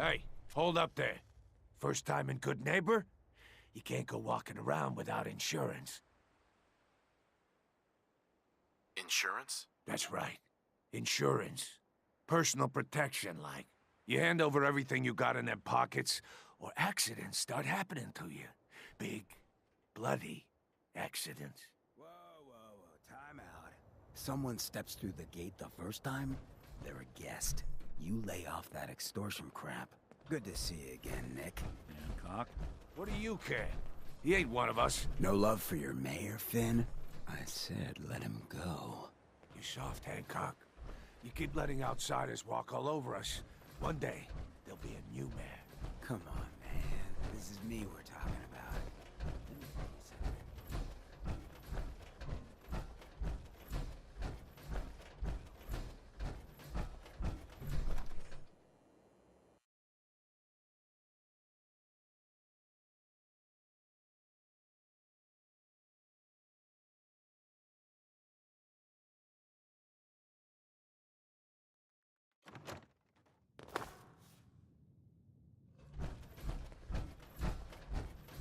Hey, hold up there. First time in Good Neighbor? You can't go walking around without insurance. Insurance? That's right. Insurance. Personal protection, like. You hand over everything you got in them pockets, or accidents start happening to you. Big, bloody accidents. Whoa, time out. Someone steps through the gate the first time, they're a guest. You lay off that extortion crap. Good to see you again, Nick. Hancock? What do you care? He ain't one of us. No love for your mayor, Finn? I said let him go. You soft, Hancock. You keep letting outsiders walk all over us. One day, there'll be a new mayor. Come on, man. This is me we're talking about.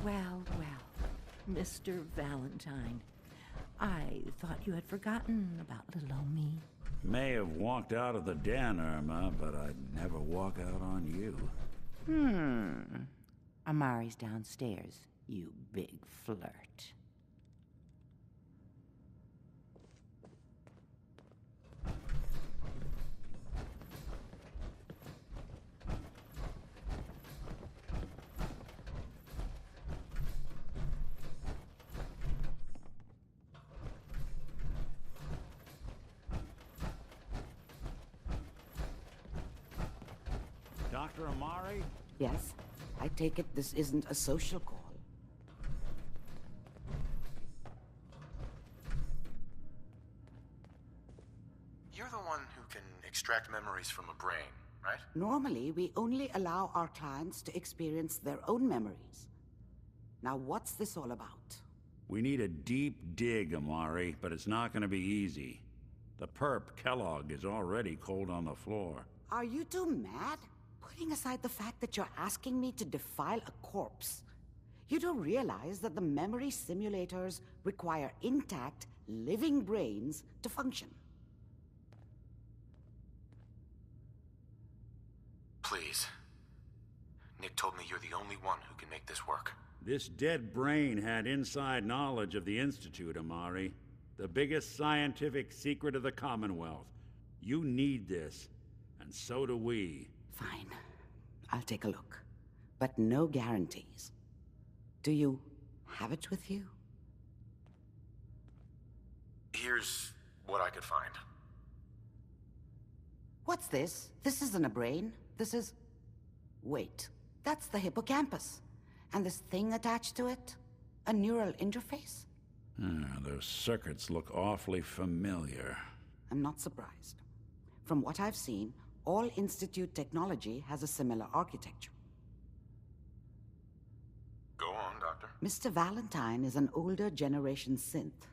Well, Mr. Valentine. I thought you had forgotten about little old me. May have walked out of the den, Irma, but I'd never walk out on you. Amari's downstairs, you big flirt. Dr. Amari? Yes, I take it this isn't a social call. You're the one who can extract memories from a brain, right? Normally, we only allow our clients to experience their own memories. Now, what's this all about? We need a deep dig, Amari, but it's not gonna be easy. The perp, Kellogg, is already cold on the floor. Are you two mad? Putting aside the fact that you're asking me to defile a corpse, you do realize that the memory simulators require intact, living brains to function. Please. Nick told me you're the only one who can make this work. This dead brain had inside knowledge of the Institute, Amari. The biggest scientific secret of the Commonwealth. You need this, and so do we. Fine. I'll take a look. But no guarantees. Do you have it with you? Here's what I could find. What's this? This isn't a brain. This is... Wait. That's the hippocampus. And this thing attached to it? A neural interface? Those circuits look awfully familiar. I'm not surprised. From what I've seen, all Institute technology has a similar architecture. Go on, Doctor. Mr. Valentine is an older generation synth.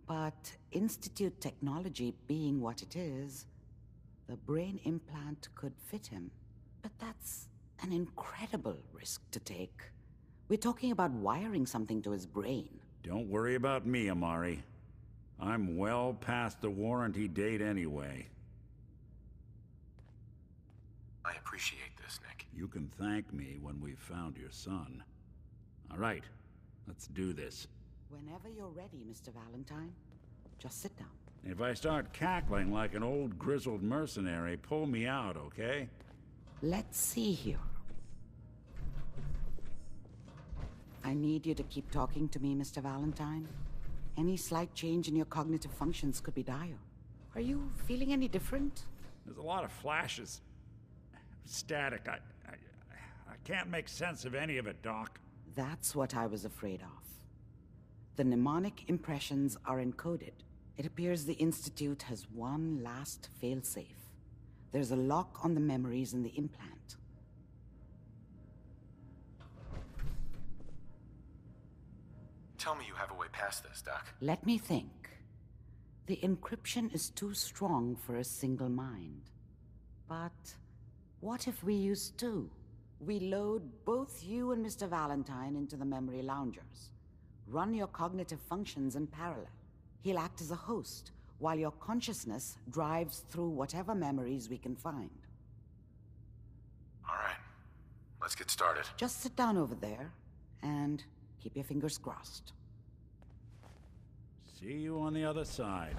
But Institute technology being what it is, the brain implant could fit him. But that's an incredible risk to take. We're talking about wiring something to his brain. Don't worry about me, Amari. I'm well past the warranty date anyway. I appreciate this, Nick. You can thank me when we've found your son. All right, let's do this. Whenever you're ready, Mr. Valentine, just sit down. If I start cackling like an old grizzled mercenary, pull me out, okay? Let's see here. I need you to keep talking to me, Mr. Valentine. Any slight change in your cognitive functions could be dire. Are you feeling any different? There's a lot of flashes. Static. I can't make sense of any of it, Doc. That's what I was afraid of. The mnemonic impressions are encoded. It appears the Institute has one last failsafe. There's a lock on the memories in the implant. Tell me you have a way past this, Doc. Let me think. The encryption is too strong for a single mind. But What if we use two? We load both you and Mr. Valentine into the memory loungers. Run your cognitive functions in parallel. He'll act as a host, while your consciousness drives through whatever memories we can find. All right. Let's get started. Just sit down over there, and keep your fingers crossed. See you on the other side.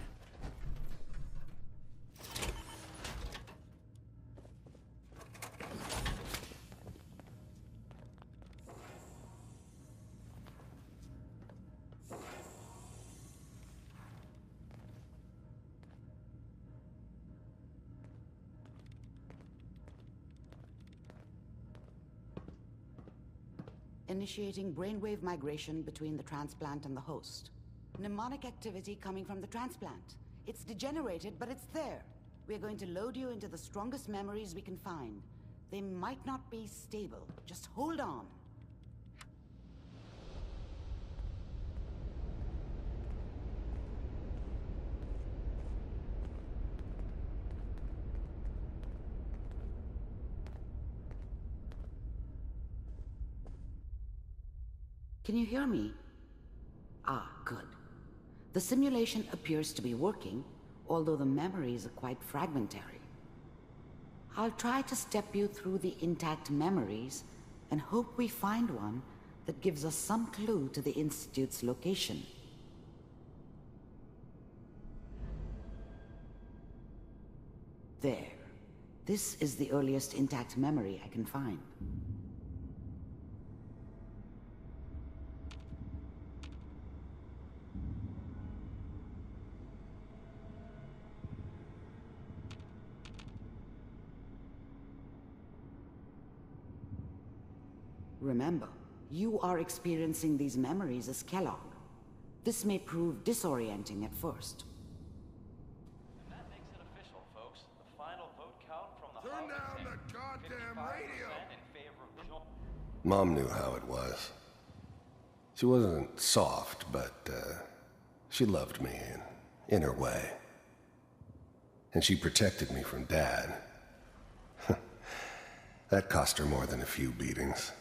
Initiating brainwave migration between the transplant and the host. Mnemonic activity coming from the transplant. It's degenerated, but it's there. We're going to load you into the strongest memories we can find. They might not be stable. Just hold on. Can you hear me? Ah, good. The simulation appears to be working, although the memories are quite fragmentary. I'll try to step you through the intact memories and hope we find one that gives us some clue to the Institute's location. There. This is the earliest intact memory I can find. Remember, you are experiencing these memories as Kellogg. This may prove disorienting at first. And that makes it official, folks. The final vote count from the Turn House down is the goddamn 55% radio! in favor of John. Mom knew how it was. She wasn't soft, but she loved me in her way. And she protected me from Dad. That cost her more than a few beatings.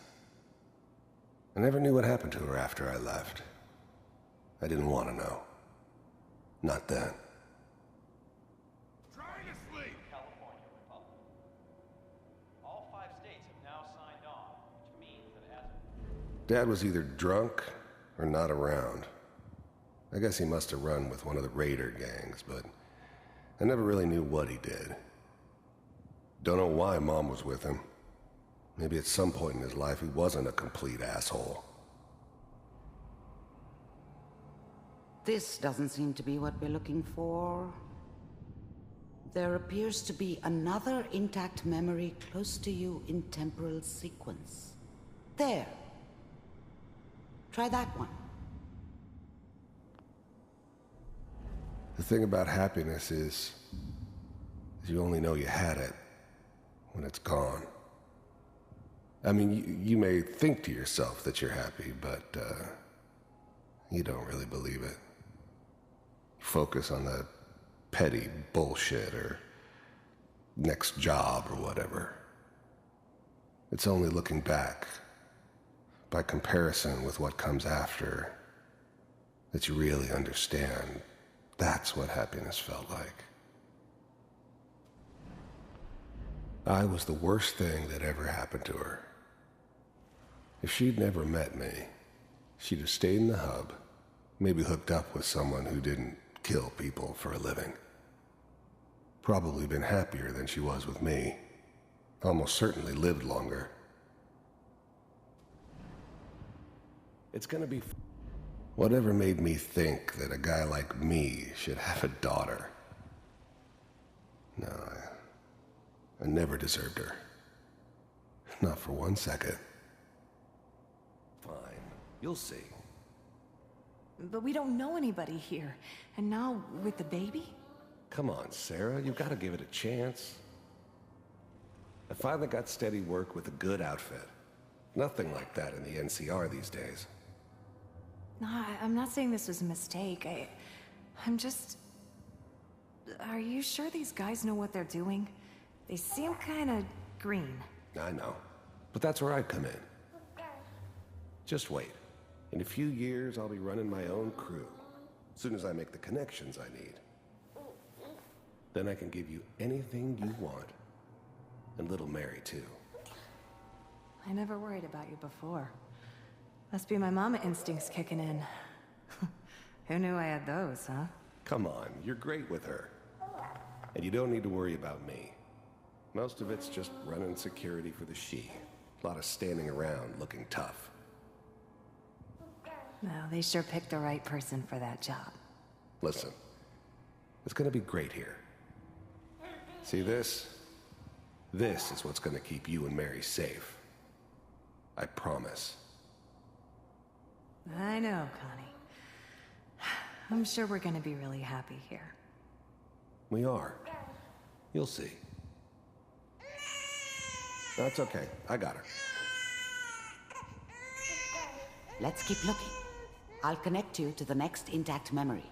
I never knew what happened to her after I left. I didn't want to know. Not then. Trying to sleep! California Republic. All 5 states have now signed on, which means that as Dad was either drunk or not around. I guess he must have run with one of the raider gangs, but I never really knew what he did. Don't know why Mom was with him. Maybe at some point in his life he wasn't a complete asshole. This doesn't seem to be what we're looking for. There appears to be another intact memory close to you in temporal sequence. There. Try that one. The thing about happiness is you only know you had it when it's gone. I mean, you may think to yourself that you're happy, but you don't really believe it. You focus on the petty bullshit or next job or whatever. It's only looking back, by comparison with what comes after, that you really understand that's what happiness felt like. I was the worst thing that ever happened to her. If she'd never met me, she'd have stayed in the hub, maybe hooked up with someone who didn't kill people for a living. Probably been happier than she was with me. Almost certainly lived longer. It's gonna be... Whatever made me think that a guy like me should have a daughter? No, I never deserved her. Not for 1 second. Fine. You'll see. But we don't know anybody here. And now, with the baby? Come on, Sarah. You've got to give it a chance. I finally got steady work with a good outfit. Nothing like that in the NCR these days. No, I'm not saying this was a mistake. I'm just... Are you sure these guys know what they're doing? They seem kinda green. I know. But that's where I come in. Just wait. In a few years, I'll be running my own crew. As soon as I make the connections I need. Then I can give you anything you want. And little Mary, too. I never worried about you before. Must be my mama instincts kicking in. Who knew I had those, huh? Come on, you're great with her. And you don't need to worry about me. Most of it's just running security for the She. A lot of standing around looking tough. Well, they sure picked the right person for that job. Listen, it's gonna be great here. See this? This is what's gonna keep you and Mary safe. I promise. I know, Connie. I'm sure we're gonna be really happy here. We are. You'll see. That's okay. I got her. Let's keep looking. I'll connect you to the next intact memory.